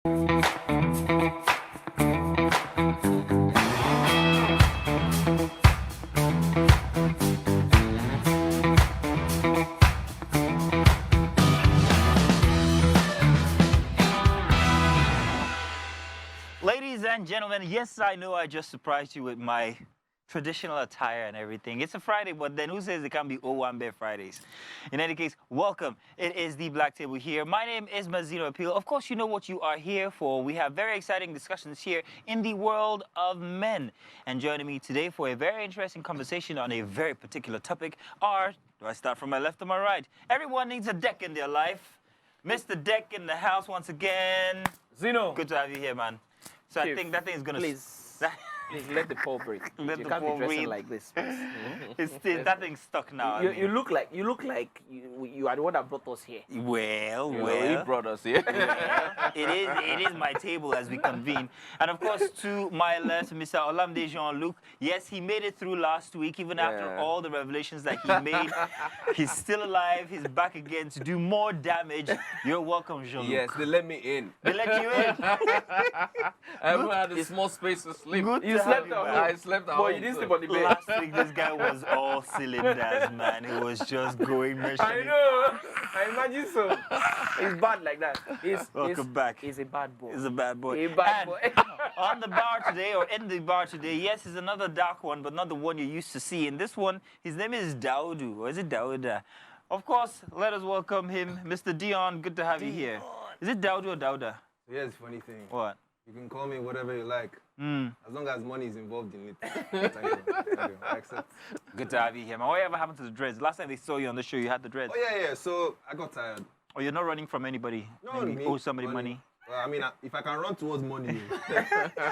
Ladies and gentlemen, yes, I know I just surprised you with my traditional attire and everything. It's a Friday, but then who says it can't be O1 Fridays? In any case, welcome. It is the Black Table here. My name is Mazino Appeal. Of course, you know what you are here for. We have very exciting discussions here in the world of men. And joining me today for a very interesting conversation on a very particular topic are, do I start from my left or my right? Everyone needs a deck in their life. Mr. Deck in the house once again. Zeno. Good to have you here, man. So Chief, I think that thing is going to... Please let the ball breathe. Let you the can't ball be dressing breathe. like this. That thing's stuck now. You look like you are the one that brought us here. Well. He brought us here. It is my table as we convene. And of course, to my left, Mr. Olamide Jean-Luc. Yes, he made it through last week, even after all the revelations that he made. He's still alive. He's back again to do more damage. You're welcome, Jean-Luc. Yes, they let me in. They let you in. I haven't had a small space to sleep. Good You to slept have at you home. back. I slept at But home. you didn't too. sleep on the bed. Last week, this guy was all cylinders, man. He was just going mission. I know. I imagine so. He's bad like that. Welcome back. He's a bad boy. He's a bad boy. A bad And boy. on the bar today, or in the bar today, yes, is another dark one, but not the one you're used to seeing. This one, his name is Daudu, or is it Dauda? Of course, let us welcome him, Mr. Dion. Good to have you here. Is it Daudu or Dauda? Here's the funny thing. What? You can call me whatever you like, as long as money is involved in it. Thank you. Thank you. I accept. Good to have you here, man. Whatever happened to the dreads? Last time they saw you on the show, you had the dreads. Oh, yeah. So I got tired. Oh, you're not running from anybody? No, Maybe me. owe somebody money? Well, I mean, if I can run towards money,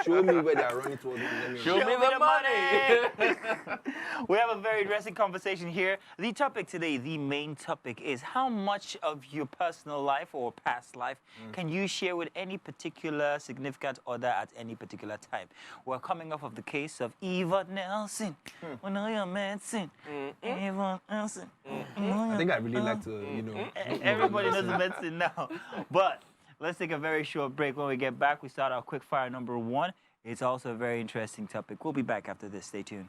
show me where they are running towards money. Let me Show run. me the money. We have a very interesting conversation here. The topic today, the main topic, is how much of your personal life or past life can you share with any particular significant other at any particular time? We're coming off of the case of Eva Nelson. When I am medicine, Eva Nelson. I think I really like to, Everybody knows the medicine now. But let's take a very short break. When we get back, we start our quick fire number 1. It's also a very interesting topic. We'll be back after this. Stay tuned.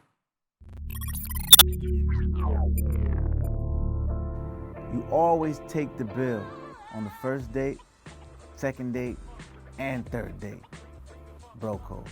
You always take the bill on the first date, second date, and third date. Bro code.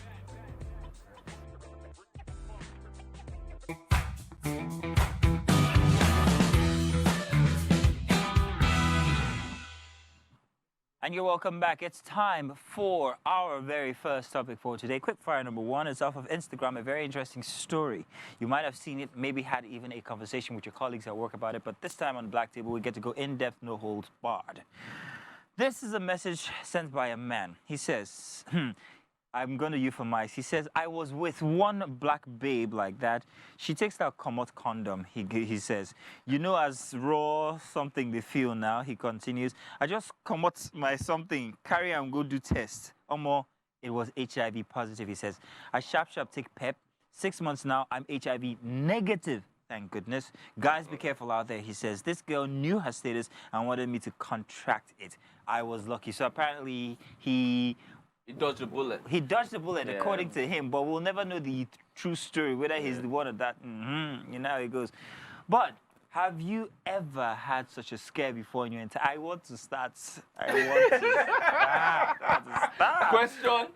And you're welcome back. It's time for our very first topic for today. Quick fire number 1 is off of Instagram, a very interesting story. You might have seen it, maybe had even a conversation with your colleagues at work about it, but this time on the Black Table, we get to go in-depth, no holds barred. This is a message sent by a man. He says, I'm going to euphemize. He says, I was with one black babe like that. She takes out Comot condom, he says. You know, as raw something they feel now, he continues. I just Comot my something, carry and go do test. Omo, it was HIV positive, he says. I sharp take PEP. 6 months now, I'm HIV negative. Thank goodness. Guys, be careful out there, he says. This girl knew her status and wanted me to contract it. I was lucky. So apparently He dodged the bullet. He dodged the bullet, according to him, but we'll never know the true story, whether he's the one or that. You know how it goes. But have you ever had such a scare before in your entire... I want to start. Question.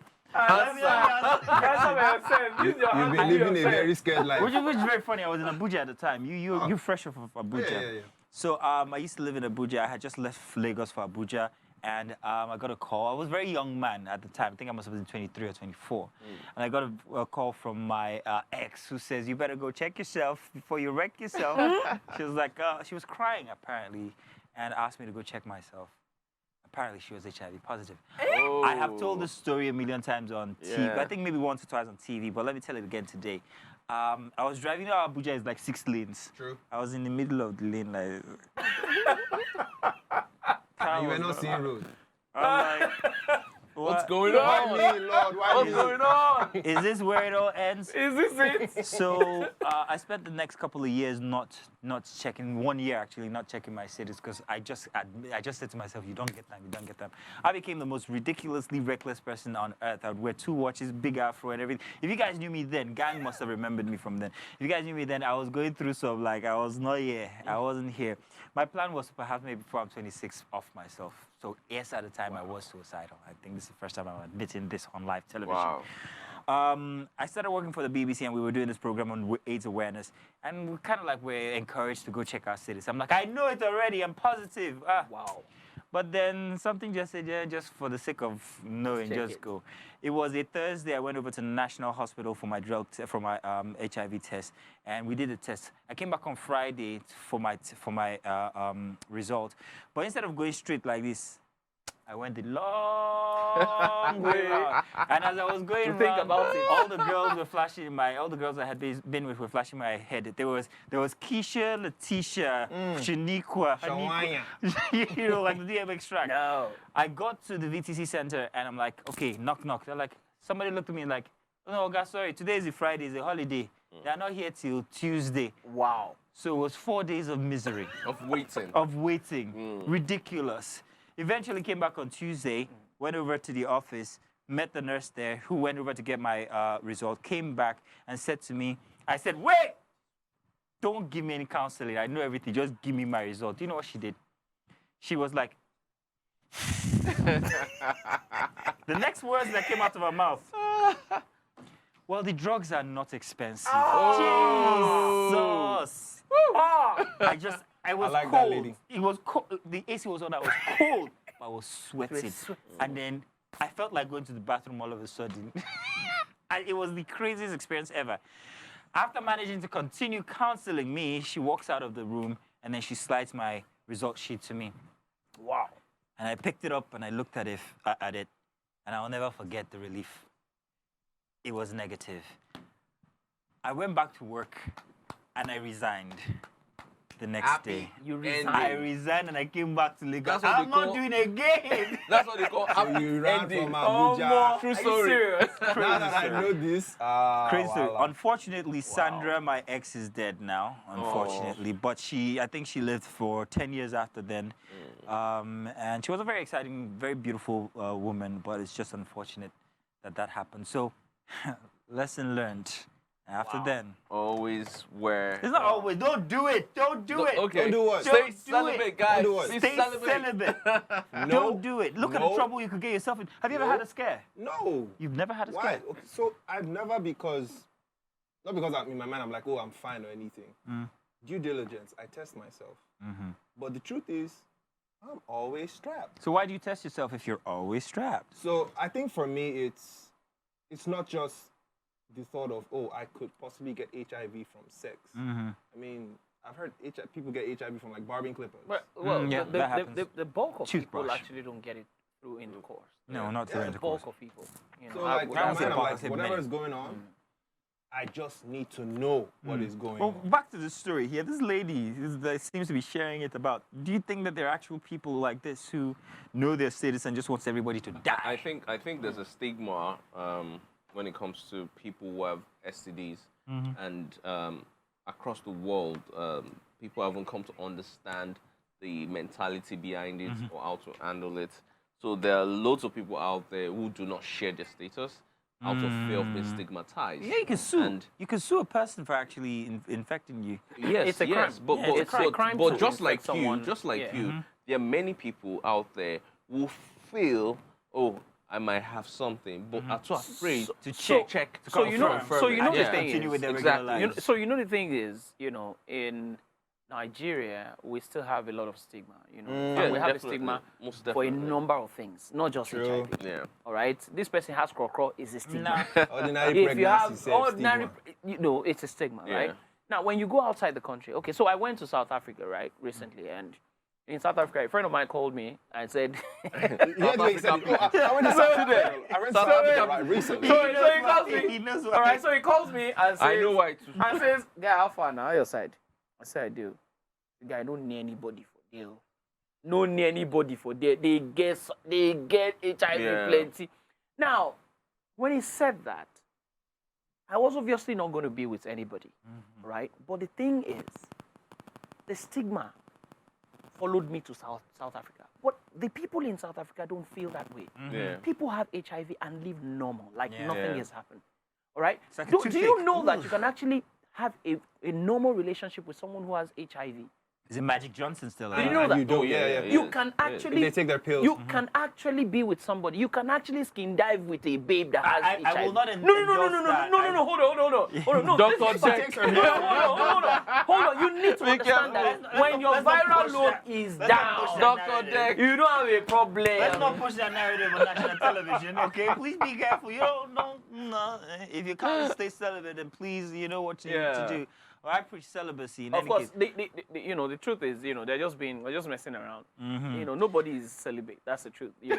You've been living a very scared life. Which is very funny. I was in Abuja at the time. You fresh off of Abuja. Yeah. So I used to live in Abuja. I had just left Lagos for Abuja. And I got a call. I was a very young man at the time. I think I must have been 23 or 24. And I got a call from my ex who says, you better go check yourself before you wreck yourself. She was like, she was crying apparently and asked me to go check myself. Apparently she was HIV positive. Oh. I have told this story a million times on TV. I think maybe once or twice on TV, but let me tell it again today. I was driving, Abuja is like 6 lanes. True. I was in the middle of the lane like... You were not seeing road. I'm like, What What's going Why on? me, Lord? Why What's me? going on? Is this where it all ends? Is this it? So I spent the next couple of years not checking, 1 year actually, not checking my cities because I just said to myself, you don't get time, you don't get time. I became the most ridiculously reckless person on earth. I would wear 2 watches, big afro and everything. If you guys knew me then, gang must have remembered me from then. If you guys knew me then, I was going through some, like, I was not here. I wasn't here. My plan was to perhaps maybe before I'm 26 off myself. So yes, at the time I was suicidal. I think this is the first time I'm admitting this on live television. Wow. I started working for the BBC and we were doing this program on AIDS awareness. And we kind of like were encouraged to go check our cities. I'm like, I know it already, I'm positive. Wow. But then something just said, yeah, just for the sake of knowing, Check just it. go. It was a Thursday. I went over to the National Hospital for my HIV test, and we did a test. I came back on Friday for my result, but instead of going straight like this, I went the long way around. And as I was going To think round, about it. all the girls were flashing all the girls I had been with were flashing my head. There was Keisha, Letitia, Shaniqua, Shawanya. you know, like the DMX track. No. I got to the VTC center and I'm like, okay, knock, knock. They're like, somebody looked at me like, oh, no, God, sorry, today is a Friday, it's a holiday. They're not here till Tuesday. Wow. So it was 4 days of misery, Of waiting. ridiculous. Eventually came back on Tuesday, went over to the office, met the nurse there who went over to get my result, came back and said to me, I said, wait, don't give me any counseling. I know everything, just give me my result. Do you know what she did? She was like, the next words that came out of her mouth, well, the drugs are not expensive. Jesus. I was like that cold. lady. It was cold. The AC was on. I was cold. I was sweating. And then I felt like going to the bathroom all of a sudden. And it was the craziest experience ever. After managing to continue counseling me, she walks out of the room and then she slides my result sheet to me. Wow. And I picked it up and I looked at it, and I'll never forget the relief. It was negative. I went back to work and I resigned the next day. You ending. I resigned and I came back to Lagos. That's what I'm they not call- doing it again. That's what they call happy You ran ending. from Abuja. True Are you story. serious? Now that I know this, Crazy story. wow. Unfortunately, Sandra, my ex, is dead now. Unfortunately, but I think she lived for 10 years after then, and she was a very exciting, very beautiful woman. But it's just unfortunate that happened. So, lesson learned. After then, Always wear. it's not always. Don't do it. Don't do it. Okay. Don't do what? Stay Don't do celibate, it. guys. Don't do what? Be Stay celibate. Don't do it. Look at the No. trouble you could get yourself in. Have you ever No. had a scare? No. You've never had a Why? scare? Okay, so I've never not because I'm in my mind I'm like, oh, I'm fine or anything. Due diligence, I test myself. But the truth is, I'm always strapped. So why do you test yourself if you're always strapped? So I think for me, it's not just the thought of, oh, I could possibly get HIV from sex. I mean, I've heard people get HIV from like barbing clippers. Well, yeah, that happens. the bulk of people Toothbrush. actually don't get it through intercourse. No, not through The intercourse. bulk of people. You know, So like, would- my I would say mind, I'm like, positive whatever many. is going on, I just need to know what is going Well, on. back to the story here. This lady that seems to be sharing it about. Do you think that there are actual people like this who know their status and just wants everybody to die? I think there's a stigma when it comes to people who have STDs, and across the world, people haven't come to understand the mentality behind it or how to handle it. So there are loads of people out there who do not share their status out of fear of being stigmatized. Yeah, you can sue. And You can sue a person for actually infecting you. yes, It's a yes, crime. but Yeah, but, it's a but, crime but to just infect like someone. you, just like Yeah. you, there are many people out there who feel, oh, I might have something, but are too afraid To So- check. so you know- confirm so it, you know and the just thing continue is- with their exactly. regular lives. So you know the thing is, in Nigeria, we still have a lot of stigma. And we have a definitely, stigma most for a definitely. number of things, not just True. HIV. Yeah. All right, this person has crocro is a stigma. Nah. Ordinary If you pregnancy, have self ordinary, stigma. it's a stigma, Yeah. right? Now, when you go outside the country, okay, so I went to South Africa, right, recently, and in South Africa, a friend of mine called me and said, Here's what he said. Oh, I went to South Africa. I went to South Africa right recently. so he calls me. He knows what All right, so he calls me and says, I know why. and says, "Guy, how far now? Your side?" I said, "I do." The guy, I don't need anybody for deal. no near anybody for there. They get HIV Yeah. plenty. Now, when he said that, I was obviously not going to be with anybody, right? But the thing is, the stigma followed me to South Africa. But the people in South Africa don't feel that way. Yeah. People have HIV and live normal, like Yeah. nothing Yeah. has happened. All right? It's like a Do you toothache. know that you can actually have a normal relationship with someone who has HIV? Is it Magic Johnson still? Do you know that? You don't. Oh, yeah, Yeah. yeah. You can actually They take their pills. You can actually be with somebody. You can actually skin dive with a babe that has HIV. I will not No, endorse that. no. Hold on. No, Dr. this is Jack. hold on. You need to understand that when your viral load is down, Dr. Jack. you don't have a Let's problem. not push that narrative on national television, okay? Please be careful. You don't, no. If you can't stay celibate, then please, you know what you need to do. Well, I preach celibacy in Of any course, case. the truth is, they're just messing around. Nobody is celibate. That's the truth. If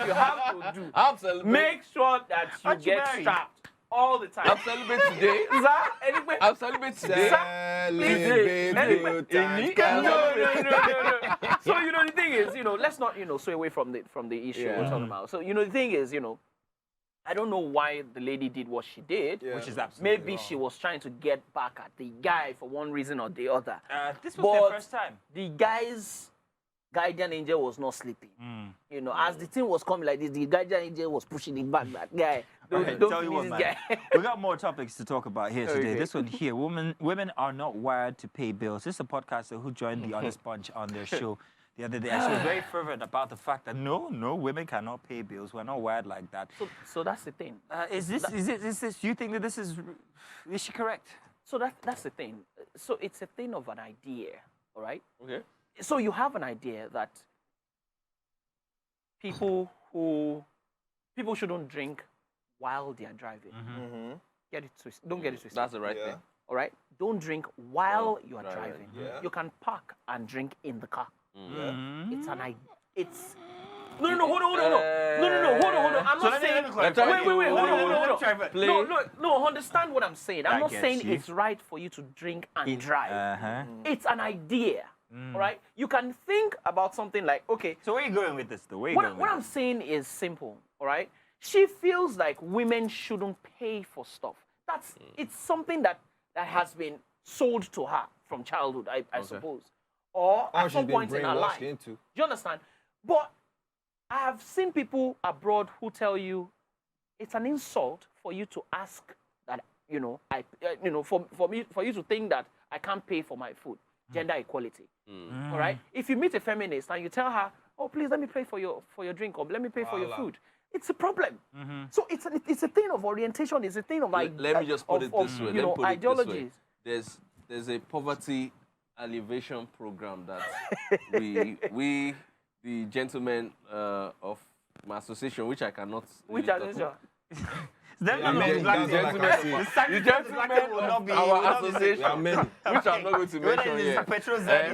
you have to do, I'm celibate. make sure that you Aren't you get married? strapped all the time. I'm celibate today. Sir, anyway. I'm celibate today. Celebrate good times. No. So the thing is, let's not sway away from the issue we're talking about. So the thing is, I don't know why the lady did what she did. Yeah. Which is absolutely Maybe wrong. she was trying to get back at the guy for one reason or the other. This was But their first time. the guy's guardian angel was not sleeping. As the thing was coming like this, the guardian angel was pushing it back. That guy, don't Tell you finish what, this man. guy. We got more topics to talk about here today. Okay. This one here, women are not wired to pay bills. This is a podcaster who joined the Honest Bunch on their show the other day. And she was very fervent about the fact that no, women cannot pay bills. We're not wired like that. So that's the thing. Is this? You think that this is she correct? So that's the thing. So it's a thing of an idea, all right? Okay. So you have an idea that people shouldn't drink while they are driving. Don't get it twisted. That's the right Yeah. thing. All right? Don't drink while you are driving. driving. Yeah. You can park and drink in the car. Mm-hmm. It's an idea. It's no, hold on. I'm not saying. Wait, hold on. No, understand what I'm saying. I'm I not get saying you. it's right for you to drink and drive. Uh-huh. It's an idea. All right? You can think about something like, okay, So where are you going with this? what I'm saying is simple, all right? She feels like women shouldn't pay for stuff. It's something that has been sold to her from childhood, I suppose. Or at she's some been point in her brainwashed life. into. Do you understand? But I have seen people abroad who tell you it's an insult for you to ask that, for you to think that I can't pay for my food. Gender equality. All right? If you meet a feminist and you tell her, oh, please let me pay for your drink or let me pay for your food, it's a problem. So it's a thing of orientation. It's a thing of like. Let me just put it this way. Let me put it this way. ideologies. There's a poverty alleviation program that we the gentlemen of my association, which I cannot. Which really are talk these? about. The Gentlemen will not be our will not be- association, There are many. which I'm not going to mention here.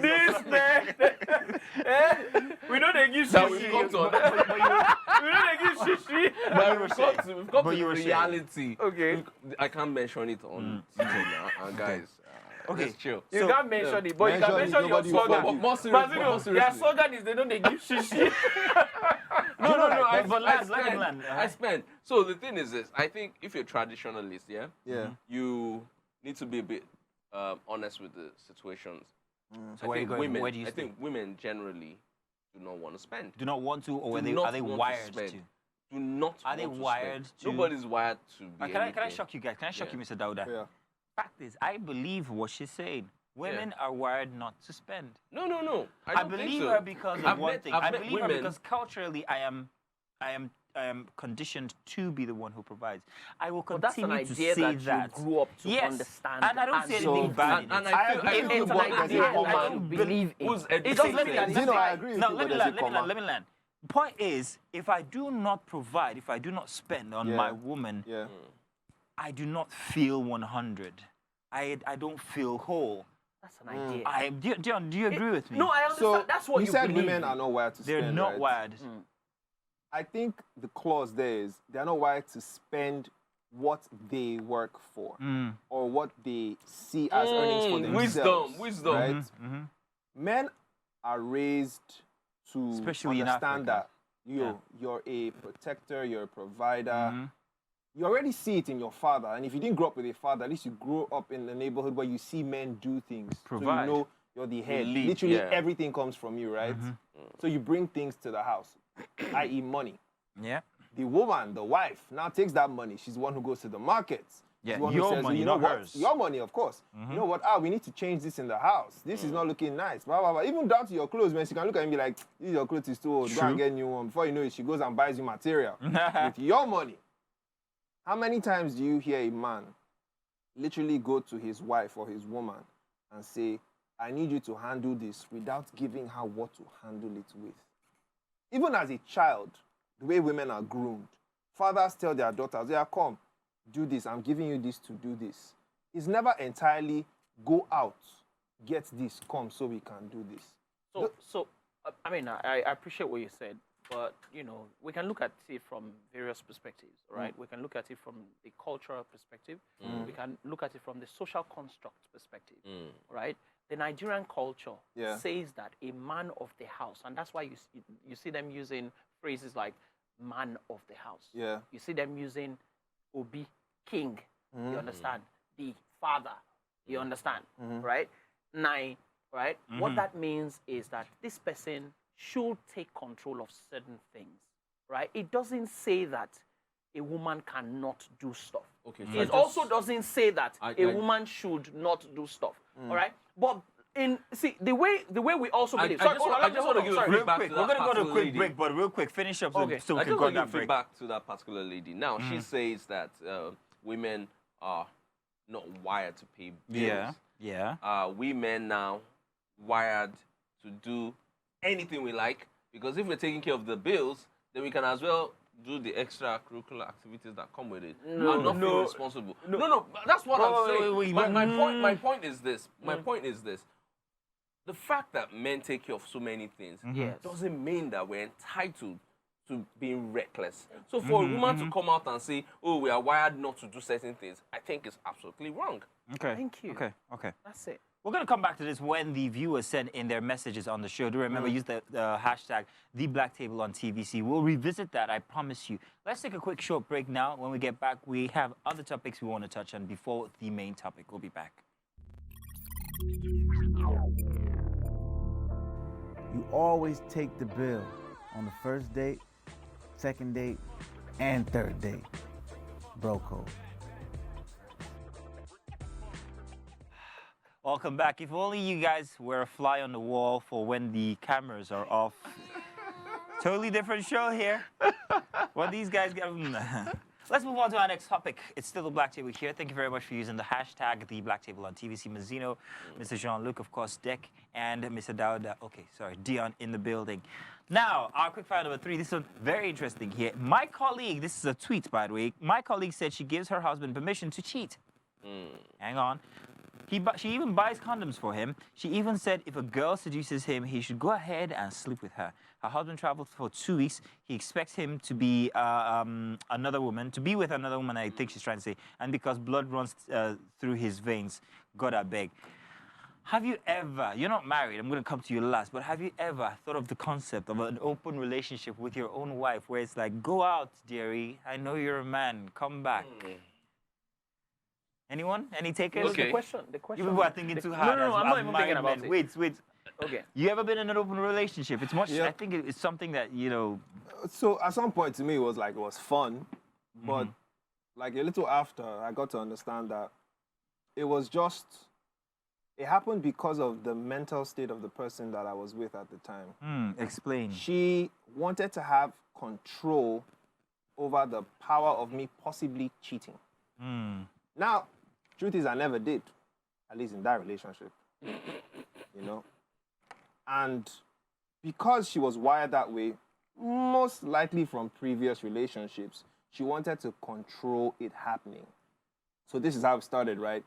This man. We don't they give That we've shishi. come to We don't they give shishi. But we've come But to you were saying. reality. Okay. I can't mention it on TV now, and guys. Okay. Let's chill. You can't mention it, but you can mention mention it, your nobody will slogan. follow you. More serious, Mazino, more their seriously. slogan is they don't they give shishi. No. but let him land. I spend. So the thing is this. I think if you're a traditionalist, Yeah. you need to be a bit honest with the situations. So where are you going? Women, Where do you I think? think women generally do not want to spend. Do not want to, or Do are not they want to wired spend. to? Do not. Are they want to wired spend. to- Nobody's wired to be. Can I anything. shock you guys? Can I shock Yeah. you, Mr. Dauda? Yeah. Fact is, I believe what she's saying. Women are wired not to spend. No. I don't think believe so. her because of I've one met- thing. I've I met believe her women- because culturally I am conditioned to be the one who provides. I will But that's continue an to idea say that that. you grew up to Yes. understand. And I don't see anything so- bad in And it. I feel It's the an boy idea is a that you woman believe in. who's Just educated. let me land. Zino, I agree with No, you, let but me there's a land. Let me land. Point is, if I do not provide, if I do not spend on Yeah. my woman, Yeah. I do not feel 100. I don't feel whole. That's an idea. Do you agree with me? No, I understand. So That's what you said believe women in. are not wired to They're spend. not right? wired. I think the clause there is they're not wired to spend what they work for or what they see as earnings for themselves. Wisdom. Right? Men are raised to Especially in understand Africa. that you're a protector, you're a provider. You already see it in your father, and if you didn't grow up with a father, at least you grow up in the neighborhood where you see men do things. So Provide. you know you're the head. lead, Literally yeah. everything comes from you, right? So you bring things to the house, i.e. money. Yeah. The woman, the wife, now takes that money. She's the one who goes to the markets. She's Yeah, the one who your says, money, you know not what? hers. Your money, of course. You know what? We need to change this in the house. This is not looking nice. Blah, blah, blah. Even down to your clothes, man. She can look at him and be like, this your clothes is too old. Go True. and get a new one. Before you know it, she goes and buys you material with your money. How many times do you hear a man literally go to his wife or his woman and say, I need you to handle this without giving her what to handle it with? Even as a child, the way women are groomed, fathers tell their daughters, yeah, come, do this. I'm giving you this to do this. It's never entirely go out, get this, come so we can do this. So I mean, I appreciate what you said, but you know, we can look at it from various perspectives, right? We can look at it from the cultural perspective. We can look at it from the social construct perspective, right? The Nigerian culture says that a man of the house, and that's why you see them using phrases like man of the house. Yeah. You see them using Obi, king. You understand? The father. You understand? Right? Nine. Right? What that means is that this person should take control of certain things. Right? It doesn't say that a woman cannot do stuff. Okay, so It also doesn't say that a woman should not do stuff. All right? But the way we also believe. I just want to give a Real feedback quick, to we're that going to go to a particular quick lady. break, but real quick, finish up Okay. so we I can just go want on to that give break. feedback to that particular lady. Now, she says that women are not wired to pay bills. Yeah. We men now wired to do anything we like, because if we're taking care of the bills, then we can as well do the extracurricular activities that come with it and not feel responsible. No, that's what I'm saying. wait, my point is this. My point is this. The fact that men take care of so many things doesn't mean that we're entitled to being reckless. So for a woman to come out and say, oh, we are wired not to do certain things, I think is absolutely wrong. Okay. Thank you. Okay. That's it. We're going to come back to this when the viewers send in their messages on the show. Do remember, use the hashtag #TheBlackTable on TVC. We'll revisit that, I promise you. Let's take a quick short break now. When we get back, we have other topics we want to touch on before the main topic. We'll be back. You always take the bill on the first date, second date, and third date. Bro code. Welcome back. If only you guys were a fly on the wall for when the cameras are off. Totally different show here. What these guys get. Let's move on to our next topic. It's still the Black Table here. Thank you very much for using the hashtag #TheBlackTable on TVC. Mazino, Mr. Jean-Luc, of course, Deck, and Mr. Dawda. Okay, sorry, Dion in the building. Now, our quick fire number 3. This is very interesting here. My colleague, this is a tweet, by the way. My colleague said she gives her husband permission to cheat. Hang on. She even buys condoms for him. She even said if a girl seduces him, he should go ahead and sleep with her. Her husband traveled for 2 weeks. He expects him to be another woman, I think she's trying to say, and because blood runs through his veins. God, I beg. Have you ever, you're not married, I'm going to come to you last, but have you ever thought of the concept of an open relationship with your own wife where it's like, go out, dearie, I know you're a man, come back. Anyone? Any takers? Okay. The question. You people are thinking too hard. No, as- I'm as not even thinking married about men. it. Wait. Okay. You ever been in an open relationship? It's much. Yeah. I think it's something that So at some point to me, it was fun, but like a little after, I got to understand that it happened because of the mental state of the person that I was with at the time. Explain. She wanted to have control over the power of me possibly cheating. Now, truth is, I never did, at least in that relationship, you know. And because she was wired that way, most likely from previous relationships, she wanted to control it happening. So this is how it started, right?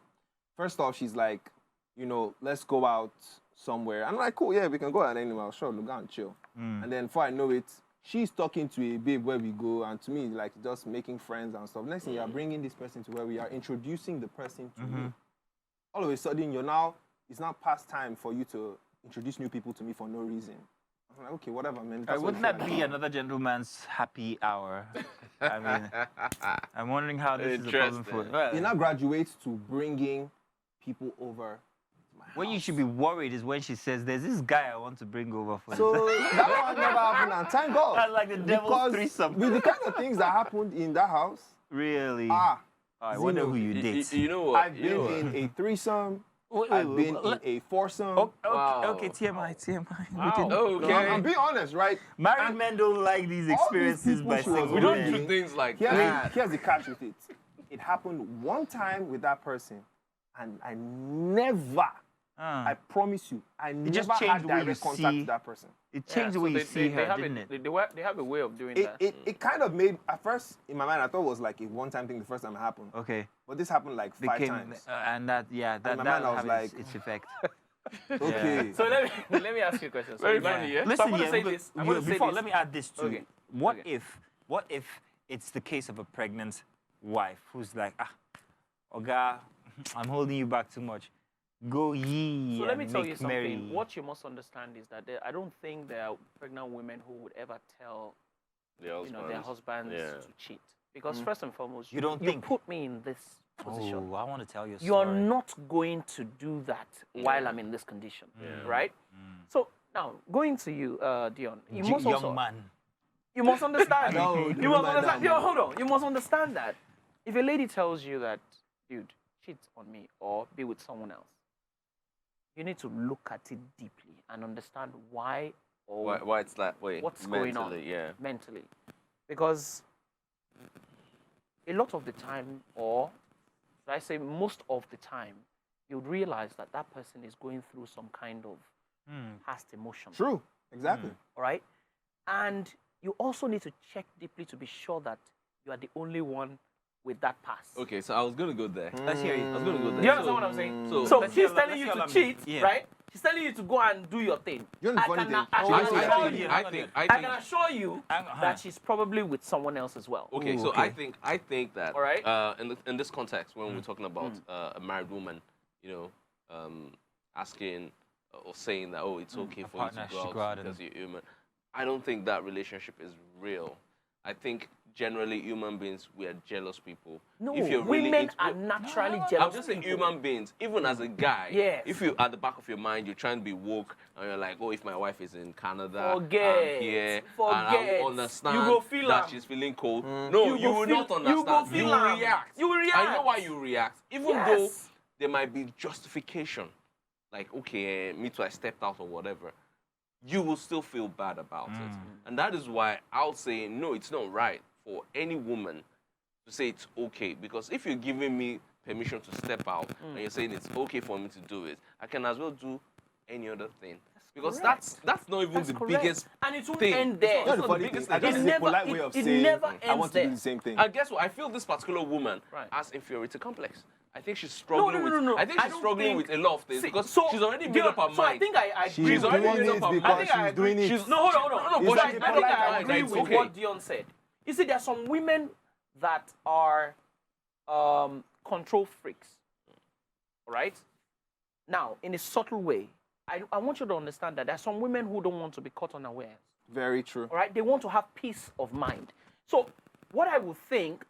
First off, she's like, you know, let's go out somewhere. I'm like, cool, yeah, we can go out anywhere. Sure, look out and chill. And then before I know it, she's talking to a babe where we go, and to me, like, just making friends and stuff. Next thing, you're bringing this person to where we are, introducing the person to me. All of a sudden, it's now past time for you to introduce new people to me for no reason. I'm I'm like, okay, whatever, man. That's what Wouldn't you that feel be another gentleman's happy hour? I mean, I'm wondering how this is a problem for. Interesting. like. It now graduates to bringing people over to my house. When you should be worried is when she says, "There's this guy I want to bring over for So you." that one never happened, and thank God. That's like the devil's Because threesome. with the kind of things that happened in that house, Really? I Zeno, wonder who you date. You know what? I've been in a threesome. Wait, I've been in let- a foursome. Okay, Wow. okay, TMI, TMI. We Wow. can- Okay. No, I'm being honest, right? Married And men don't like these all these experiences people by she was single We don't men. do things like Here's, that. here's the catch with it. It happened one time with that person, and I never, I promise you, I just never changed had the way you direct contact see- with that person. It changed the way you see her, have didn't it? it? They have a way of doing It, that. it kind of made, at first, in my mind, I thought it was like a one-time thing the first time it happened. Okay. But this happened like five times. And that, yeah, that, my that mind, I was have like, its effect. Okay. So let me ask you a question. So Very imagine- funny, yeah? So Listen, I'm gonna yeah, say but- this. I'm yeah, gonna say before, this. let me add this too. Okay. What Okay. if it's the case of a pregnant wife who's like, Oga, I'm holding you back too much. Go ye So let me and tell you make something. merry. What you must understand is that I don't think there are pregnant women who would ever tell their husbands Yeah. to cheat. Because first and foremost, You don't you think? put me in this position. Oh, I want to tell you a You are story. not going to do that while I'm in this condition, right? So now going to you, Dion, you must young also man. you must understand. No, you don't must like understand. that, Yo, man. hold on. You must understand that if a lady tells you that, dude, cheat on me or be with someone else, you need to look at it deeply and understand why or Why it's that way? what's mentally, going on Yeah. mentally. Because a lot of the time, or should I say most of the time, you'd realize that that person is going through some kind of past emotion. True. Exactly. All right? And you also need to check deeply to be sure that you are the only one with that past. Okay, so I was gonna go there. Let's hear I it. was gonna go there. Do you understand what I'm saying? So let's she's hear- telling let's you hear to what I cheat, mean. Yeah. right? She's telling you to go and do your thing. You know the funny thing? I Oh, can I assure think- you, I I can think. assure you that she's probably with someone else as well. Okay, Ooh, so okay. I think that All right. in this context, when we're talking about a married woman, asking or saying that it's okay for you partner to should go out and- because you're human, I don't think that relationship is real. I think generally human beings, we are jealous people. No, If you're really women into- are naturally I'm jealous. just saying people. human beings, even as a guy, Yes. if you at the back of your mind you're trying to be woke and you're like, if my wife is in Canada, Forget. I'm here, and Forget. I understand You go feel that am. she's feeling cold. No, You you go will feel- not you understand. go feel will am. react. You will I know react. why you react, even Yes. though there might be justification, like me too, I stepped out or whatever. You will still feel bad about it, and that is why I'll say no. It's not right for any woman to say it's okay, because if you're giving me permission to step out and you're saying it's okay for me to do it, I can as well do any other thing. Because correct. that's not even That's the correct. biggest And it won't thing. end there. It's You know not the the funny biggest thing? I thing. guess It it's a never- polite it- way of it saying never I ends want to do there. the same thing. And guess what? I feel this particular woman Right. has inferiority complex. I think she's struggling no. with. I think I she's don't struggling think- with a lot of things See, because so, she's already made Dion, up her mind. So I think I She's agree. She's already doing made it up her mind. because I think I she's agree. doing it. She's No, hold on. No, It's But like I a think polite I mind, agree it's with okay. what Dion said. You see, there are some women that are control freaks. All right? Now, in a subtle way, I want you to understand that there are some women who don't want to be caught unawares. Very true. All right? They want to have peace of mind. So, what I would think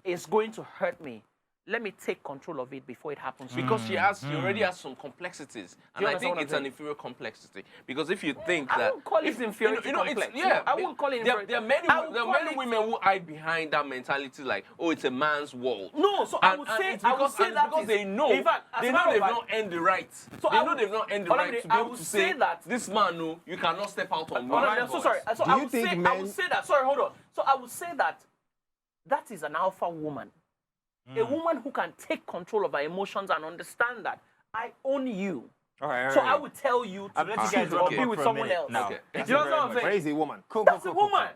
is going to hurt me, let me take control of it before it happens. Because she already has some complexities, and you I understand think what I'm it's an saying? inferior complexity. Because if you think I that won't call it inferiority it's- complex. yeah, No, I won't call it inferiority. There are many, I will there are call many it- women who hide behind that mentality, like, it's a man's world. No, so I would say, it's I would because, say and that because is- they know, in fact, as they a know matter they've of not fact- earned the right. So They I know would- they've not earned the Olamide, right to be I able would to say say that- this man, no, you cannot step out on me. Oh, no, I'm so sorry. So Do I you would think say, I men- would say that. Sorry, hold on. So I would say that that is an alpha woman, a woman who can take control of her emotions and understand that I own you. All right, So I would tell you I've to let you cheat guys or rock be for with a someone minute else. now. Okay. Thank You you know very what I'm much. saying? Crazy woman. Cool, That's cool, a cool, woman.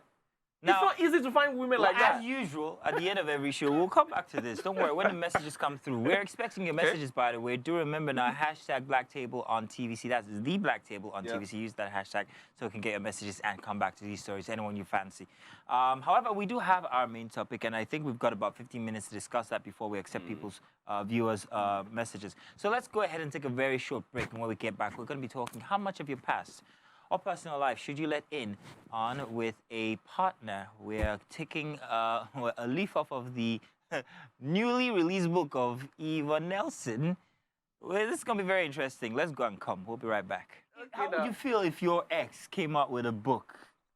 Now- It's not easy to find women like that. As usual, at the end of every show, we'll come back to this. Don't worry, when the messages come through, we're expecting your messages, by the way. Do remember now, hashtag Black Table on TVC. That's the Black Table on TVC. Use that hashtag so we can get your messages and come back to these stories, anyone you fancy. However, we do have our main topic, and I think we've got about 15 minutes to discuss that before we accept people's viewers' messages. So let's go ahead and take a very short break, and when we get back, we're going to be talking how much of your past or personal life should you let in on with a partner? We're taking a leaf off of the newly released book of Eva Nelson. Well, this is going to be very interesting. Let's go and come. We'll be right back. How would you feel if your ex came out with a book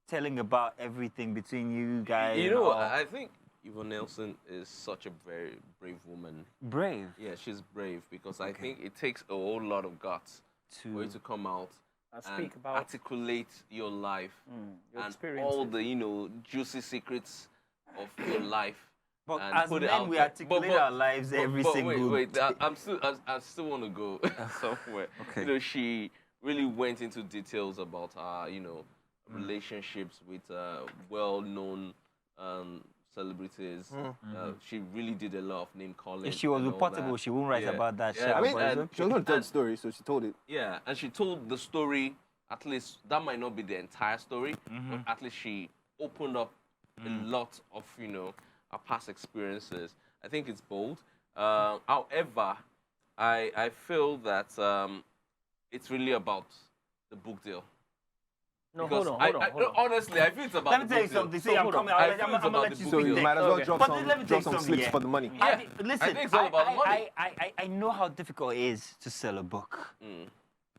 telling about everything between you guys? You know, I think Eva Nelson is such a very brave woman. Brave? Yeah, she's brave because I think it takes a whole lot of guts for you to come out And and speak about articulate your life your and experiences. all the, juicy secrets of your life. But and as put it men, out we there. articulate our lives every single wait, day. I still want to go somewhere. Okay. She really went into details about her, relationships with well-known celebrities. She really did a lot of name calling. If she was and all reportable, that. she wouldn't write Yeah. about that Yeah, shit. I mean, but it's okay. she was going to tell the story, so she told it. Yeah, and she told the story. At least that might not be the entire story, but at least she opened up a lot of her past experiences. I think it's bold. However, I feel that it's really about the book deal. No, Because hold on. honestly, I feel it's about Let me the tell you book deal. something. So See, I'm hold on. coming. I I'm feel going it's to about let the you book So speak you next. might as well Okay. drop But some, let me tell drop you some something, slips yeah. for the money. I, listen, I think it's all about the money. I know how difficult it is to sell a book.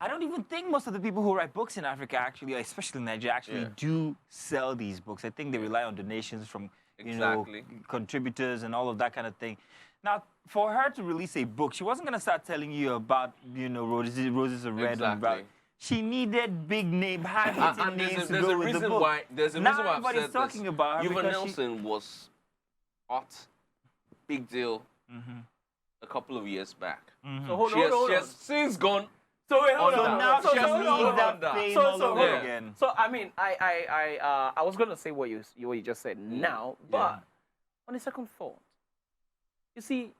I don't even think most of the people who write books in Africa actually, especially in Nigeria, actually do sell these books. I think they rely on donations from, Exactly. contributors and all of that kind of thing. Now, for her to release a book, she wasn't going to start telling you about, roses are red and brown. Exactly. She needed big name, hard-hitting And names to there's go a with the reason book. why. There's a Now reason why I've everybody's said talking this. about her Eva because Nelson was hot, big deal, a couple of years back. So hold She on. has since gone. So wait, hold So on. now So she hold on, hold needs on. that fame So all over hold on. again. So I mean, I was gonna say what you just said now, but on a second thought, you see,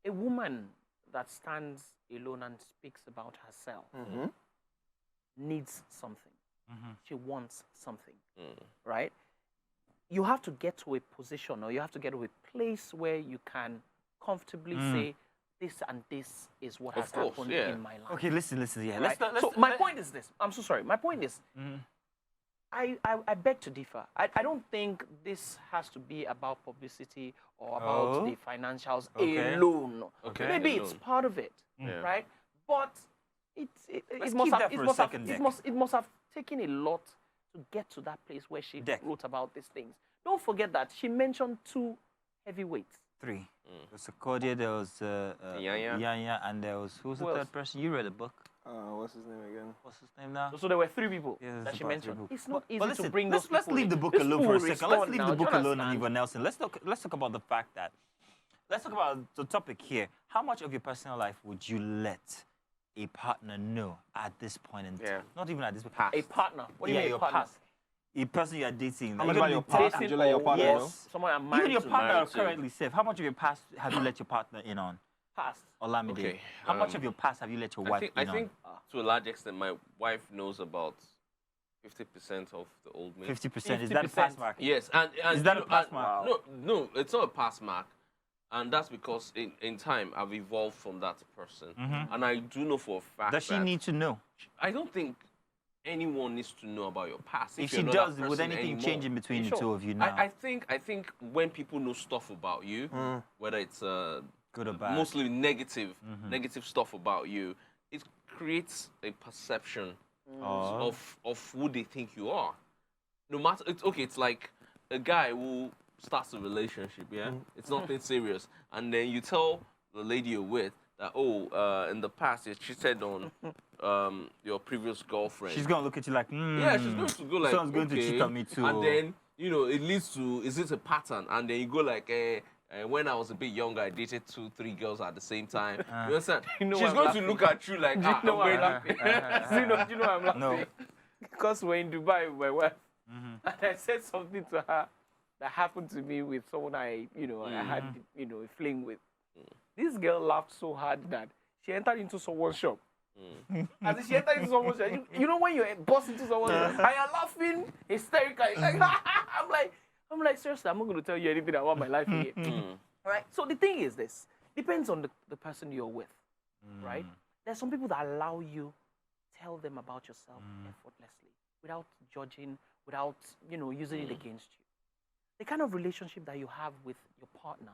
a woman that stands alone and speaks about herself needs something. She wants something, right? You have to get to a position, or you have to get to a place where you can comfortably say, this and this is what Of has course, happened yeah. in my life. Okay, listen, yeah. Right? So my point is this. I'm so sorry. My point is, I beg to differ. I don't think this has to be about publicity or about the financials alone. Okay. Maybe Alone. it's part of it, right? But it Let's must keep have that for a second, Dick. it must have taken a lot to get to that place where she Dick. wrote about these things. Don't forget that she mentioned 2 heavyweights. 3. There was Sakodia, there was Yanya. Yanya, and there was, who's the Who else? third person? You read the book. What's his name again? What's his name now? So there were 3 people Yeah, there's that she about 3 mentioned. people. It's not But easy listen, to bring let's those people leave in. the book This alone fool for a second. Let's respond leave now. the Do you book alone and understand? Eva Nelson. Let's talk about the fact that, let's talk about the topic here. How much of your personal life would you let a partner know at this point in time? Yeah. Not even at this point. A partner. What do you Yeah, mean your a partner? past. A person you are dating. How much You're about gonna your be past? dating- Would you let your partner Yes. know? Someone I'm married Even your to. partner married to. currently safe. How much of your past have you let your partner in on? Past. Olamide. Okay, How much of your past have you let your wife I in think to a large extent, my wife knows about 50% of the old me. on? 50%. Is that a pass 50%. mark? Yes, and Is that you a know, pass and- mark? No, it's not a pass mark, and that's because in time I've evolved from that person, and I do know for a fact Does she that need to know? I don't think anyone needs to know about your past. If you're she not does, that would person anything anymore. change in between the Sure. two of you now? I think when people know stuff about you, whether it's Good or bad? mostly negative stuff about you, it creates a perception Oh. of who they think you are. No matter, it's like a guy who starts a relationship, yeah? It's nothing serious. And then you tell the lady you're with that, in the past you cheated on your previous girlfriend. She's gonna look at you like, Yeah, she's going to go like, someone's going to okay. cheat on me too. And then, it leads to, is it a pattern? And then you go like, when I was a bit younger, I dated 2-3 girls at the same time. You understand? You know She's I'm going laughing. to look at you like, Do you know why I'm going to- laughing? Do you know why I'm laughing? No. Because we're in Dubai with my wife, and I said something to her that happened to me with someone I had, a fling with. This girl laughed so hard that she entered into someone's shop. As if she entered into someone's shop. You know when you bust into someone's shop and you're laughing hysterically. Like, I'm like, seriously, I'm not going to tell you anything about my life here. All right? So the thing is this. Depends on the person you're with, right? There's some people that allow you tell them about yourself effortlessly, without judging, without, using it against you. The kind of relationship that you have with your partner,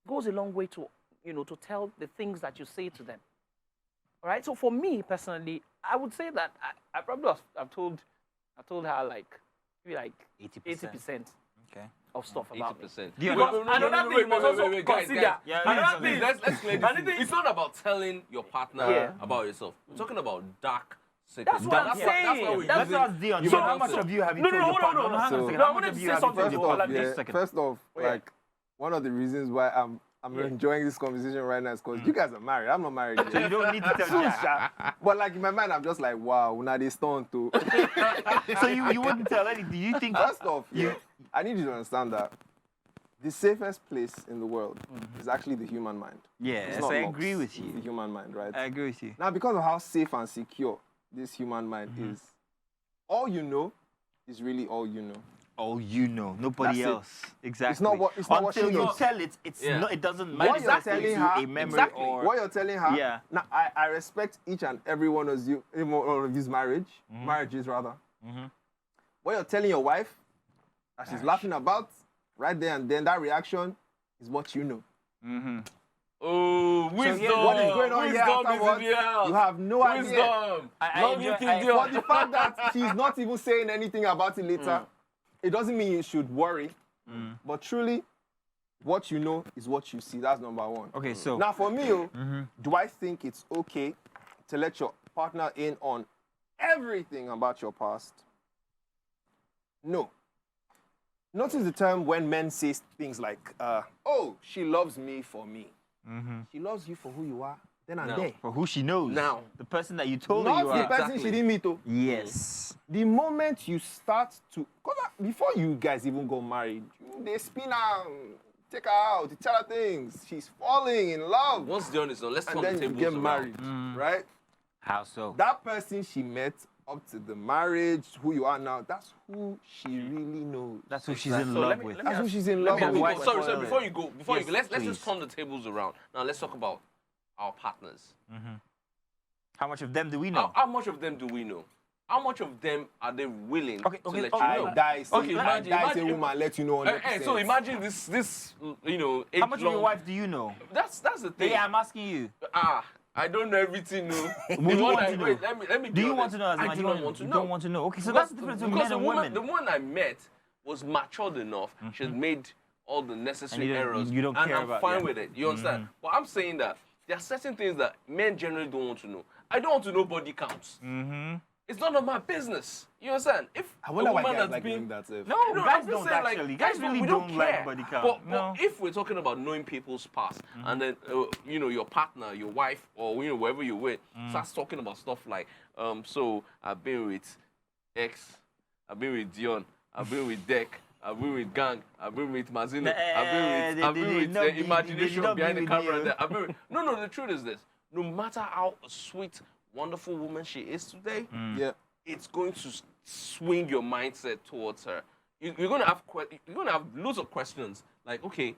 goes a long way to, to tell the things that you say to them. All right. So for me personally, I would say that I probably have told her maybe 80% Okay. of stuff about me. 80%. Because another thing you must also consider. Yeah, Another thing. Let's clear this thing. It's not about telling your partner about yourself. We're talking about dark secrets. That's what I'm saying. Let's ask Dion. So how much of you have you told your partner? No. Hang on a So- second. No, How I much wanted of to you say have you something told your before, partner? like, Just a second. First off, Yeah. like one of the reasons why I'm enjoying this conversation right now is because you guys are married. I'm not married So yet. you don't need to tell Jack. But like in my mind, I'm just like, wow, now they stunned too. So you wouldn't tell anything. You think First off, I need you to understand that the safest place in the world is actually the human mind. It's Yes, not I locks, agree with it's you. the human mind, right? I agree with you. Now, because of how safe and secure this human mind is, all you know is really all you know. Oh, nobody That's it. else. Exactly. It's not what Until she you knows. tell it, it doesn't matter. What you're telling her, a memory exactly. or What you're telling her, Yeah. now I respect each and every one of you's marriages rather. What you're telling your wife, that she's laughing about, right there and then, that reaction is what you know. Oh, wisdom. What is going on here Wisdom afterwards, is in the house. you have no idea. Wisdom. I Long enjoy- you think I- Dion. But the fact that she's not even saying anything about it later, it doesn't mean you should worry. But truly, what you know is what you see. That's number one. Okay, so Now, for me, do I think it's okay to let your partner in on everything about your past? No. Notice the term when men say things like, oh, she loves me for me. She loves you for who you are, then and No. there. for who she knows, Now. the person that you told her Not you the are. person Exactly. she didn't meet. Oh. Yes. The moment you start to, before you guys even go married, they spin her, take her out, they tell her things. She's falling in love. Once Dion is on, let's turn And the then you tables get around. married, right? How so? That person she met up to the marriage, who you are now, that's who she really knows. That's who she's in So love let me- with. let me That's who she's in Let love me with. ask you- wife sorry, spoiler. before you go, Yes, let's please. just turn the tables around. Now let's talk about our partners. How much of them do we know? How much of them do we know? How much of them are they willing Okay, to okay, let okay. you know? I die, say, Okay, I die, say imagine- woman, let you know 100%. Hey, so imagine this, age How much of your long- wife do you know? That's the thing. Yeah, I'm asking you. I don't know everything. No. Would you want to know? Wait, let me. Do be you want honest. to know as a I man? do not want to You know. don't want to know. Okay, so Because- that's the difference between because men and women. The woman I met was matured enough. She had made all the necessary And you don't- errors. you don't and care I'm about- fine yeah. with it. You understand? But I'm saying that there are certain things that men generally don't want to know. I don't want to know body counts. It's none of my business. You understand? If I wonder a why woman guys has like been doing that. If. No, no, guys I'm just don't saying, actually. Like, Guys really we don't like care. body count. But No. if we're talking about knowing people's past, and then your partner, your wife, or wherever you're with, starts talking about stuff like, so I've been with X, I've been with Dion, I've been with Deck, I've been with Gang, I've been with Mazino, I've been with Imagination not behind be the with camera. you. There. No, the truth is this: no matter how sweet, wonderful woman she is today, Yeah. it's going to swing your mindset towards her. You're going to have loads of questions like, okay.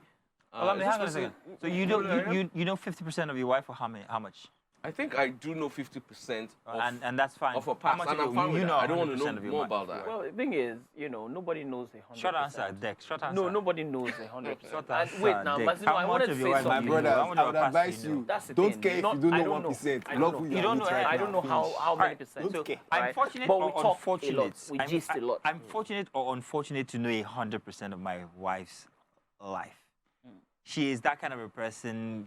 Well, let me is this hang on a person- second. So you don't you know 50% of your wife, or how many? How much? I think I do know 50% of, And that's fine. of her How past, much and of I'm it- fine with you that. know I don't want to 100% know of your more wife. about that. Well, the thing is, nobody knows 100%. Short answer, Dex. Short answer. No, nobody knows 100%. Short And answer, wait, now, Dick. Mazino, How I much wanted of to your say wife do My you something. know? brother, How much I of would your past advise do you know? you. That's the Don't thing. care if Not- you don't I know don't know. 1%. I don't Love know. who You are don't with know right I now, don't know how finish. many percent. Don't care. I'm right? fortunate But we or talk a lot. unfortunate. We gist a lot. I'm fortunate or unfortunate to know 100% of my wife's life. She is that kind of a person,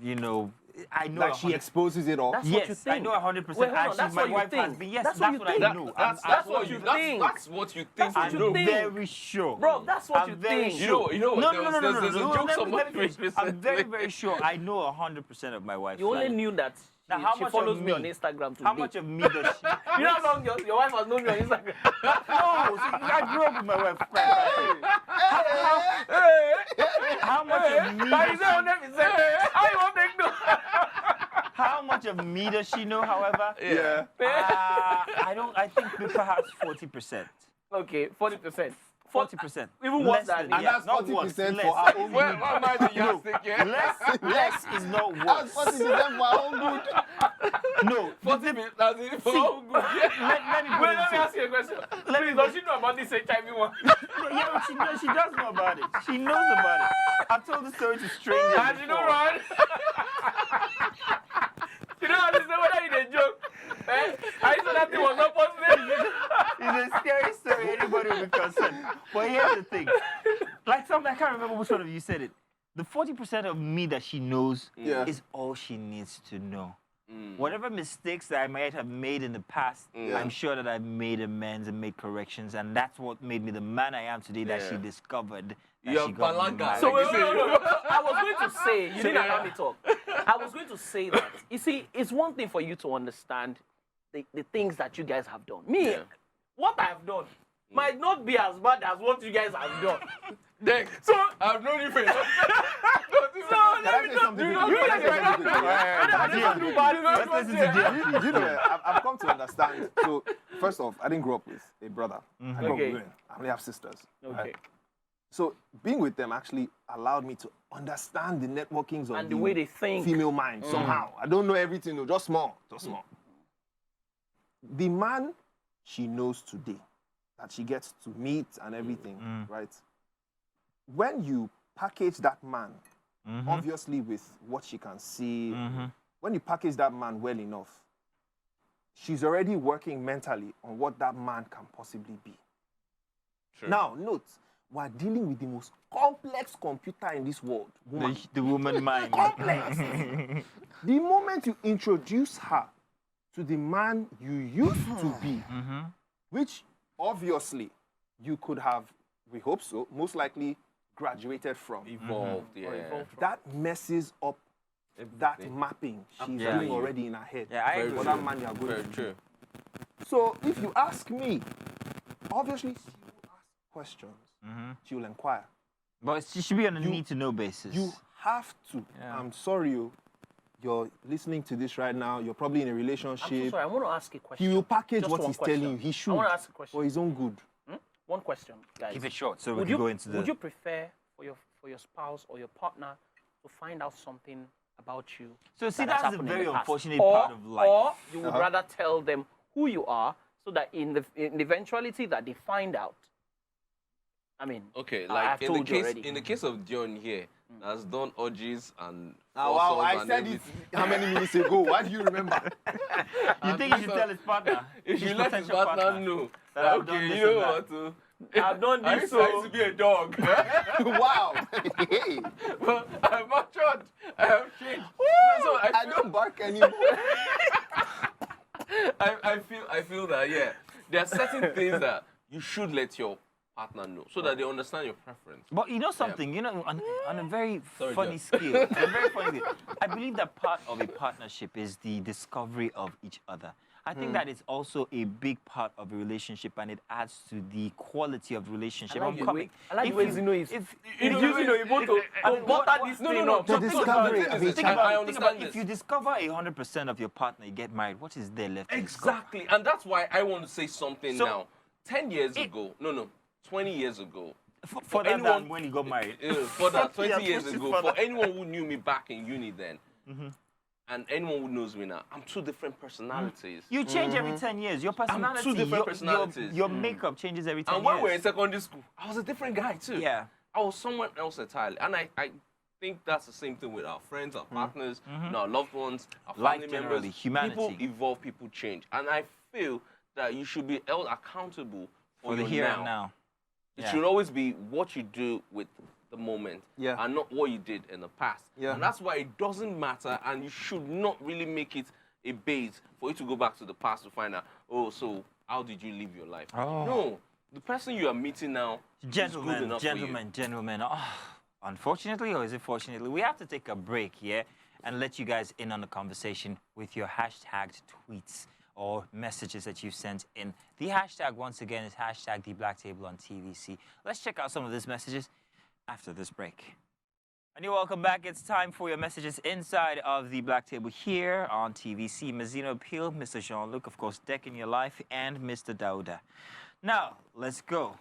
I know. Like she 100 exposes it all. That's what you Yes, I think. know 100%. Wait, hold and on, that's she's my what you wife has think. been. Yes, That's that's, what you what I think. know. That's what you think. That's what you think. That's what you you know. think. Very sure. Bro, that's what I'm you very think. Sure. You know what? No, There no, was- no, no, no, there's a no, joke let me someone finish. made I'm very, recently. very sure. I know 100% of my wife's You only life. knew that Now, how she much follows of me on me? Instagram today. How much of me does she? You know how long your wife has known me on Instagram? No, see, I grew up with my wife. How much of me? That Does is 100%. How you want to take no? how much of me does she know? However, Yeah. I think perhaps 40%. Okay, 40%. 40%. Even worse Less than And that's not 40% worse, for less. our own Where good. am I the yardstick here? Less is not That's worse. 40% for our own good. No, 40 minutes, that's it for all good. let me put Wait, it let me so. ask you a question. Please, does she know about this HIV one? Yeah, she does know about it. She knows about it. I've told the story to strangers And you know, before. run. You don't understand whether it's a joke. Eh? I said that thing was not positive. It's a scary story. Anybody will be concerned. But here's the thing. Like something, I can't remember which one of you said it. The 40% of me that she knows Yeah. is all she needs to know. Whatever mistakes that I might have made in the past, I'm sure that I've made amends and made corrections, and that's what made me the man I am today. That she Yeah. discovered that You're she got Balaga. married. So no. I was going to say, you didn't allow me talk. I was going to say that, you see, it's one thing for you to understand the things that you guys have done. Me, what I have done might not be as bad as what you guys have done. Then, So, I've known you for no, Can let I me say not something do quickly? you Can I guys say something quickly? Let's listen to Dia. You know, I've come to understand. So, first off, I didn't grow up with a brother. I grew up with women. I only have sisters. Okay. Right? So, being with them actually allowed me to understand the networkings of And the way they think. female mind somehow. I don't know everything, no, just small. The man she knows today, that she gets to meet and everything, right? When you package that man, obviously with what she can see, when you package that man well enough, she's already working mentally on what that man can possibly be. True. Now, note, we're dealing with the most complex computer in this world, woman. The woman mind. Complex. The moment you introduce her to the man you used to be, which obviously you could have, we hope so, most likely graduated from. Evolved, yeah. That messes up that Everything. mapping she's Yeah. doing already in her head. Yeah, I Very agree. For that man you are going Very to be. true. So if you ask me, obviously she will ask questions. She will inquire. But she should be on a need-to-know basis. You have to. Yeah. I'm sorry, you're listening to this right now. You're probably in a I'm relationship. so sorry, I want to ask a question. He will package Just what one he's question. telling you. He should. I want to ask a question. For his own good. One question, guys. Keep it short so we Would can you, go into the... would you prefer for your spouse or your partner to find out something about you? So see, that has that's a happened in very the past? unfortunate part of life. Or you would rather tell them who you are so that in the eventuality that they find out, I mean, Okay, I like have in the told you case already. in the case of John here, has done orgies and Ah, wow, foursomes I and said it everything. how many minutes ago? Why do you remember? You think you should tell his partner? If you let his potential partner know, that that, I've done okay, this you know and what to. I've done I this, used to so be a dog, Wow. Hey, but I've matured. I have changed. So I don't bark anymore. I feel that there are certain things that you should let your partner know so that they understand your preference. But you know something, you know, on a very Sorry, funny John. scale, on a very funny scale, I believe that part of a partnership is the discovery of each other. I think that is also a big part of a relationship, and it adds to the quality of the relationship. I like I'm the coming. way- I like If the way you- Zino is. if- He's if- using Oyibo to butter this No, thing no. up. The So think about discovery it. of Think each about- other. I Think understand about this. if you discover 100% of your partner, you get married. What is there left? to discover? Exactly, and that's why I want to say something So- now. 10 years ago, 20 years ago, For that anyone- than when you got married. for that 20 Yeah, years push it ago, further. for anyone who knew me back in uni then, and anyone who knows me now, I'm two different personalities. You change every 10 years. Your personality, two different your- personalities. Your makeup changes every 10 And years. when we were in secondary school, I was a different guy too. Yeah. I was someone else entirely. And I think that's the same thing with our friends, our partners, our loved ones, our Life family generally, members. humanity. People evolve, people change. And I feel that you should be held accountable for, For the your here now. and now. It Yeah. should always be what you do with the moment and not what you did in the past. Yeah. And that's why it doesn't matter, and you should not really make it a bait for you to go back to the past to find out, oh, so how did you live your life? Oh. No, the person you are meeting now is good enough for you. Gentlemen. Oh, unfortunately, or is it fortunately, we have to take a break here and let you guys in on the conversation with your hashtagged tweets or messages that you've sent in. The hashtag, once again, is hashtag #TheBlackTable on TVC. Let's check out some of these messages after this break. And you're welcome back. It's time for your messages inside of the Black Table here on TVC. Mazino Appeal, Mr. Jean-Luc, of course, Deck in Your Life, and Mr. Dauda. Now, let's go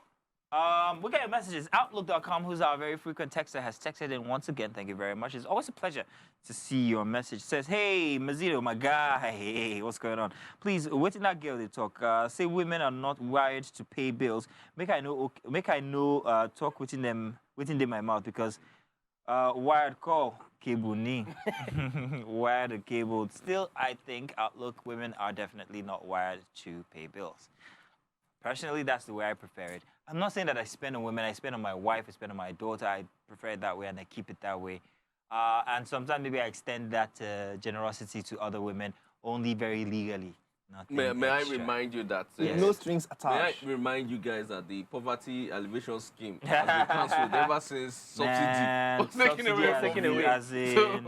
We got your messages. Outlook.com, who's our very frequent texter, has texted in once again. Thank you very much. It's always a pleasure to see your message. Says, hey, Mazino, my guy. Hey, what's going on? Please, waiting that girl they talk. Say women are not wired to pay bills. Make I know, talk within them my mouth because wired call, cable knee. Wired cable. Still, I think Outlook women are definitely not wired to pay bills. Personally, that's the way I prefer it. I'm not saying that I spend on women. I spend on my wife. I spend on my daughter. I prefer it that way, and I keep it that way. And sometimes maybe I extend that generosity to other women, only very legally. May I remind you that... Yes. No strings attached. May I remind you guys that the poverty alleviation scheme has been cancelled ever since subsidy was taken away. As in,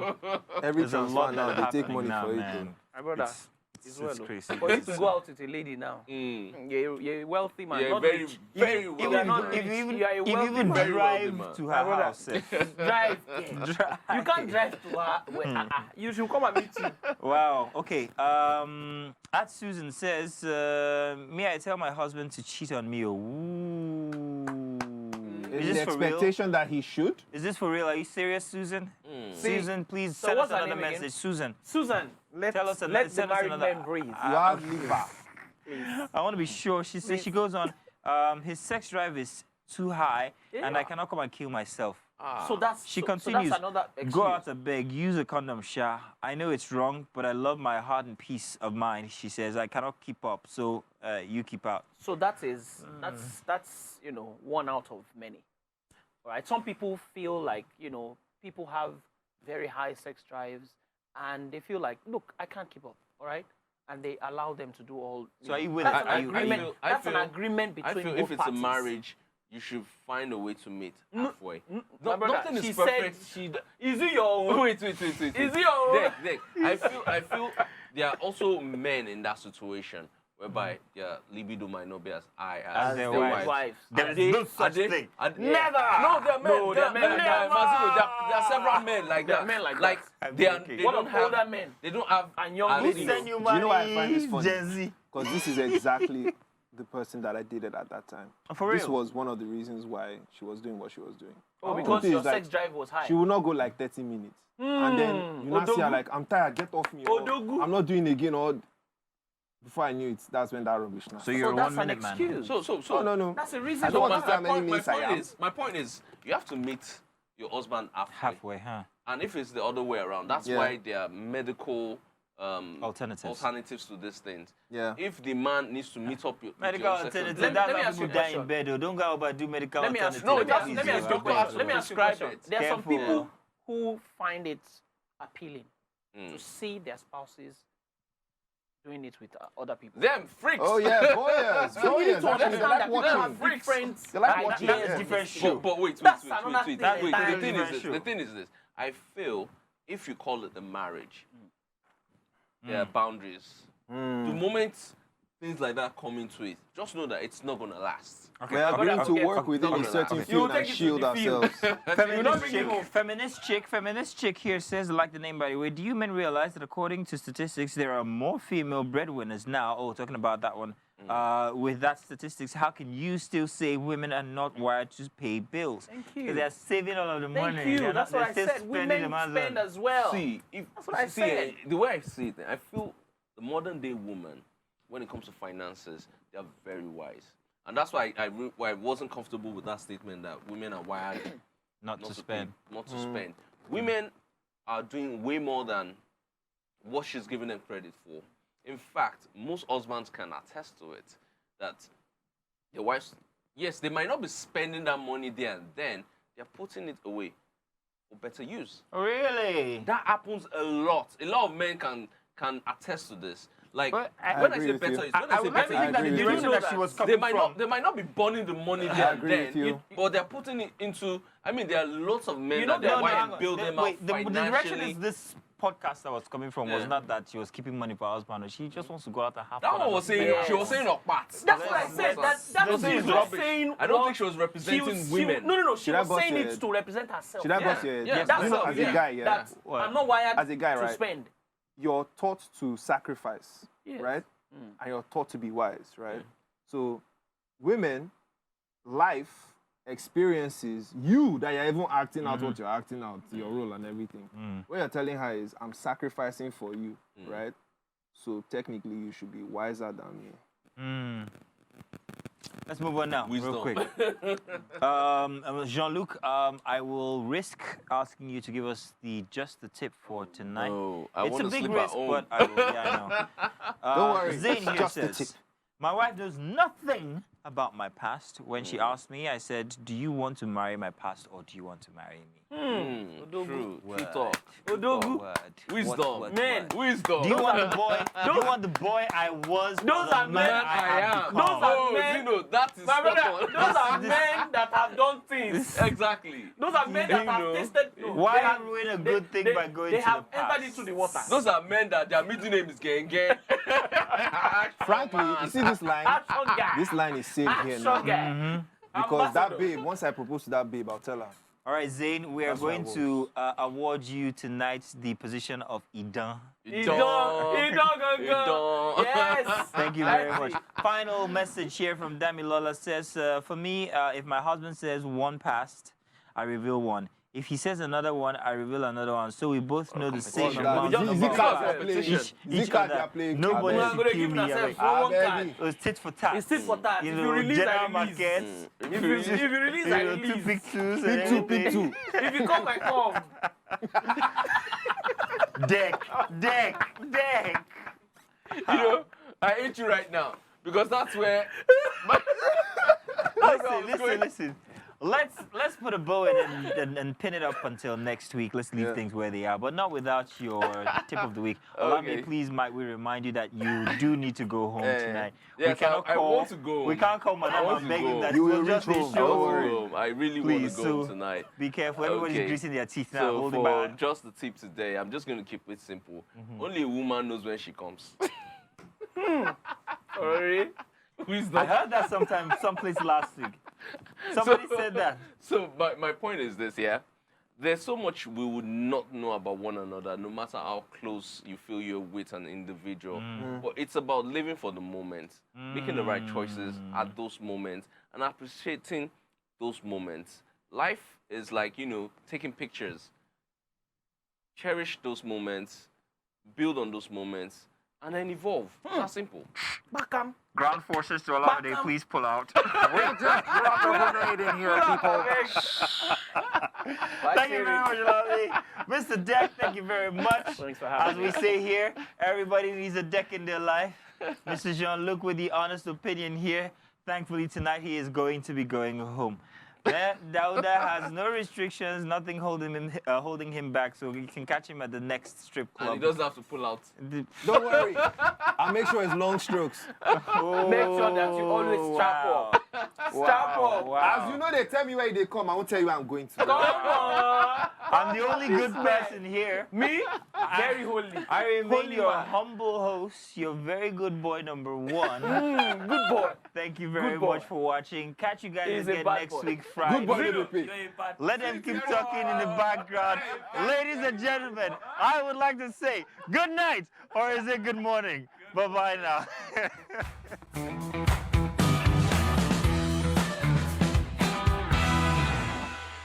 every transfer now, they take money for it. My brother. It's crazy. For you to go out with a lady now, you're a wealthy man. Yeah, Not very, rich. very You wealthy are not man. rich. If you You are a wealthy even man. drive to her house, Drive. Yeah. You can't drive to her. You should come and meet you. Wow. Okay. At Susan says, "Me, I tell my husband to cheat on me." In Is the this for real? expectation that he should. Is this for real? Are you serious, Susan? Susan, please So send us what's her another name again? message. Susan, Susan, Tell us let the send us married another- men breathe. You have liver. I want to be sure. She says she goes on. His sex drive is too high, and I cannot come and kill myself. So that's She so continues, that's another excuse. go out and beg, use a condom, Sha. I know it's wrong, but I love my heart and peace of mind. She says, I cannot keep up, so you keep out. So that's one out of many. All right. Some people feel like people have very high sex drives, and they feel like, look, I can't keep up. All right. And they allow them to do all. So are you with that's it? an Are you- agreement. I That's feel- an agreement between I feel both if it's parties. a marriage, you should find a way to meet halfway. My brother, Nothing she is perfect. said, is it your own? Wait. Is it your own? Dick, I feel there are also men in that situation whereby their libido might not be as high as their their wives. wives. There is no such thing. Never. No, there are men. No, there are men like that. Mazino, there are several men like There are that. men like like that. they What don't of have older men? They don't have And young as ladies? you- Send you Do you know why I find this money, funny? Gen Z. Because this is exactly the person that I dated at that time. For real? This was one of the reasons why she was doing what she was doing. Oh, The because truth your is, like, sex drive was high. She will not go like 30 minutes. And then you not see her Odogu. like, I'm tired, get off me. Or, Odogu. I'm not doing it again. Or before I knew it, that's when that rubbish now. So you're a that's an 1 minute man. excuse. So No. That's a I reason. don't why. understand how many minutes I am. My point is, you have to meet your husband Halfway, huh? And if it's the other way around, that's Yeah. why there are medical Alternatives to these things. Yeah. If the man needs to meet up with Medical your sex alternatives. Let me That's ask why you people a die question. in bed. Don't go about do medical Let me ask alternatives. you. No, Let me that's ask you a easy. question. Let me Let me ask you a prescribe question. it. There are some Careful. people who find it appealing to see their spouses doing it with other people. Them freaks. Oh yeah, voyeurs. So you need Voyeurs. to Actually, understand they that like people have watching. different They like ideas. watching, That's yeah. a different show. But wait. That's another thing The entirely. thing is this. Show. The thing is this. I feel if you call it the marriage, there are boundaries. The moment things like that come into it, just know that it's not gonna last. We are going to work within a certain You will field take and it to shield the field. ourselves. Feminist chick here says, like the name by the way, do you men realize that according to statistics, there are more female breadwinners now? Oh, talking about that one. With that statistics, how can you still say women are not wired to pay bills? Thank you. Because they're saving all of the money. Thank you. They're That's not, what I they're still said. spending Women the money. spend as well. See, That's what I see, said. the way I see it, I feel the modern day woman, when it comes to finances, they are very wise. And that's why I wasn't comfortable with that statement that women are wired Not to spend. not to spend. Women are doing way more than what she's giving them credit for. In fact, most husbands can attest to it, that their wives, yes, they might not be spending that money there and then, they're putting it away for better use. Really? That happens a lot. A lot of men can attest to this. Like, But when I agree say with better you. use, when I I say would like better to think that the agree with you. direction that she was coming from. they might not be burning the money there and agree then, with you. but they're putting it into. I mean, there are lots of men You know, that their no, wives hang on. build them Wait, out the direction financially. is this podcast that was coming from was Yeah. not that she was keeping money for her husband. She just wants to go out and have That fun one and was not saying spend she was saying her parts. That's what I said. That was saying not rubbish. saying. I don't what think she was representing women. No. She Should I was bust saying your it head? to represent herself. Should I Yeah. bust your head? Yeah, That's herself, all. As a guy, yeah. That What? I'm not wired As a guy, to right? spend. You're taught to sacrifice, Yes. right? And you're taught to be wise, right? So women life experiences you that you're even acting out what you're acting out, your role and everything. What you're telling her is, I'm sacrificing for you, right? So technically, you should be wiser than me. Let's move on now, Wisdom. real quick. Jean-Luc, I will risk asking you to give us just the tip for tonight. No, I It's a want to big sleep risk, at home. but I will. Yeah, I know. Don't worry, Zayn here just the tip. says, my wife knows nothing about my past. When she asked me, I said, do you want to marry my past or do you want to marry me? True. Word. True talk. Odogu. Word. Wisdom. Word. Men. Wisdom. Do you want the boy? Do you want the boy I was? Those or the are men I am. am. Those are Oh, men. Zeno, that is My spot brother, on. those are men that have done things. Exactly. Those are men that You have know. tasted. No, Why they have- ruin a good thing by going they to have the past? entered into the water. Those are men that their middle name is Genge. Frankly, you see this line? Action guy. This line is saved here Action now. guy. Because that Ambassador. babe, once I propose to that babe, I'll tell her. All right, Zayn, we are That's what going I to award you tonight the position of Idan. He done go. Yes. Thank you very much. Final message here from Damilola says, for me, if my husband says one past, I reveal one. If he says another one, I reveal another one. So we both know the same competition. amount We just- of we Is it just- cards you're playing? Each Is it cards you're playing? Nobody We are Abeg. going to should give kill me. ourselves Abeg. one Abeg. card. It was tit for tat. It's tit for tat. You If know, you release, general I release. markets. If you release, You I know, two release. pick twos. Pick and two, pick everything. two. If you come, I come. Deck. You know, I hate you right now because that's where. Listen. Let's put a bow in it and pin it up until next week. Let's leave things where they are, but not without your tip of the week. Allow me, Okay. please, might we remind you that you do need to go home tonight. Yes, I want to go We home. can't call I Madame want and to beg go. him that You it was will just a reach home. I want show. to go home. I really want Please, to go home tonight. Be careful. Everybody's Okay. greasing their teeth now, So holding for back. just the tip today, I'm just going to keep it simple. Only a woman knows when she comes. Sorry. Wisdom. I heard that someplace last week. Somebody said that. So my point is this, yeah? There's so much we would not know about one another, no matter how close you feel you're with an individual. But it's about living for the moment, making the right choices at those moments, and appreciating those moments. Life is like, taking pictures. Cherish those moments, build on those moments, and then evolve. It's that simple. Bakam. Ground forces to allow Welcome. please pull out. We're drop a grenade in here, people. Thank you very much, lovely. Mr. Deck, thank you very much. Thanks for As having we me. say here, everybody needs a deck in their life. Mr. Jean-Luc with the honest opinion here. Thankfully, tonight he is going to be going home. Dauda has no restrictions, nothing holding him back, so you can catch him at the next strip And club. he doesn't have to pull out. Don't worry. I'll make sure it's long strokes. Make sure that you always strap up. Strap up. Wow. As you know, they tell me where they come. I won't tell you where I'm going to. Come on. I'm the only good person here. Me? Very holy. I remain Holy your man. humble host, your very good boy number one. Good boy. Thank you very Good boy. much for watching. Catch you guys He's a again bad next boy. week, Friday. Good boy, little pig. You're a bad Let them keep talking in the background. Ladies and gentlemen, I would like to say good night, or is it good morning? Bye-bye now.